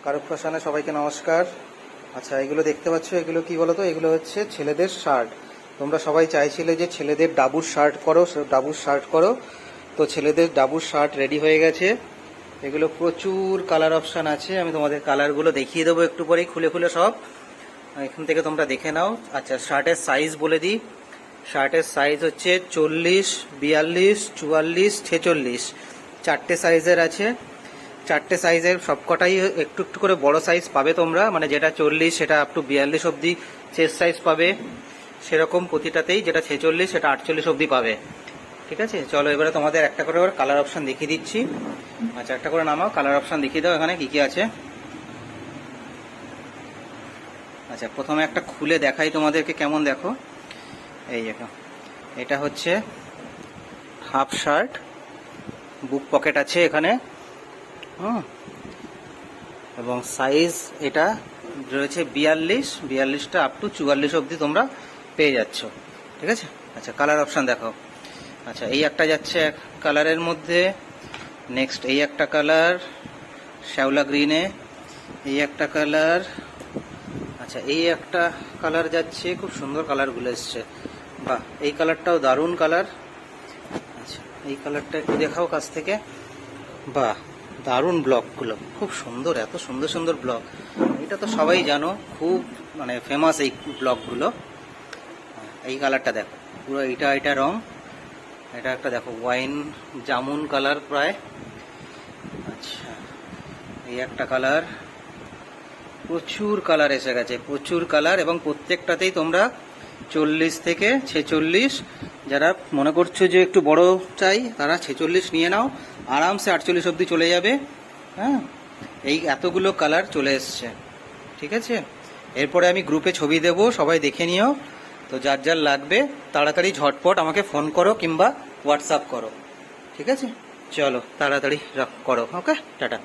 কারক ফ্যাশনে সবাইকে নমস্কার। আচ্ছা, এগুলো দেখতে পাচ্ছ, এগুলো কি বলো তো? এগুলো হচ্ছে ছেলেদের শার্ট। তোমরা সবাই চাইছিলে যে ছেলেদের ডাবুর শার্ট করো, ডাবুর শার্ট করো। তো ছেলেদের ডাবুর শার্ট রেডি হয়ে গেছে। এগুলো প্রচুর কালার অপশান আছে, আমি তোমাদের কালারগুলো দেখিয়ে দেবো একটু পরেই খুলে খুলে সব। এখান থেকে তোমরা দেখে নাও। আচ্ছা, শার্টের সাইজ বলে দিই। শার্টের সাইজ হচ্ছে 40, 42, 44, 46, চারটে সাইজের আছে। চারটে সাইজের সবকটাই একটু একটু করে বড় সাইজ পাবে তোমরা, মানে যেটা 40 সেটা আপ টু 42 অবধি চেস্ট সাইজ পাবে, সেরকম প্রতিটাতেই যেটা 46 সেটা 48 অবধি পাবে। ঠিক আছে, চলো এবারে তোমাদের একটা করে কালার অপশান দেখিয়ে দিচ্ছি। আচ্ছা, একটা করে নামাও, কালার অপশান দেখিয়ে দাও এখানে কি কি আছে। আচ্ছা, প্রথমে একটা খুলে দেখাই তোমাদেরকে কেমন, দেখো। এই দেখো, এটা হচ্ছে হাফ শার্ট, বুক পকেট আছে এখানে, এবং সাইজ এটা রয়েছে 42, 42টা আপ টু 44 অবধি তোমরা পেয়ে যাচ্ছ। ঠিক আছে। আচ্ছা, কালার অপশান দেখো। আচ্ছা, এই একটা যাচ্ছে এক কালারের মধ্যে, নেক্সট এই একটা কালার শ্যাওলা গ্রিনে, এই একটা কালার। আচ্ছা, এই একটা কালার যাচ্ছে, খুব সুন্দর কালারগুলো এসছে, বাহ, এই কালারটাও দারুণ কালার। আচ্ছা, এই কালারটা একটু দেখাও কাছ থেকে, বাহ, দারুণ ব্লকগুলো, খুব সুন্দর, এত সুন্দর সুন্দর ব্লক। এটা তো সবাই জানো, খুব মানে ফেমাস এই ব্লকগুলো। এই কালারটা দেখো, পুরো এটা রং, এটা একটা দেখো ওয়াইন জামুন কালার প্রায়। আচ্ছা, এই একটা কালার, প্রচুর কালার এসে গেছে, প্রচুর কালার, এবং প্রত্যেকটাতেই তোমরা 40 থেকে 46, যারা মনে করছো যে একটু বড় চাই তারা 46 নিয়ে নাও, আরামসে 48 অবধি চলে যাবে। হ্যাঁ, এই এতগুলো কালার চলে এসছে। ঠিক আছে, এরপরে আমি গ্রুপে ছবি দেব, সবাই দেখে নিও। তো যার যার লাগবে তাড়াতাড়ি ঝটপট আমাকে ফোন করো কিংবা হোয়াটসঅ্যাপ করো। ঠিক আছে, চলো তাড়াতাড়ি করো। ওকে, টাটা।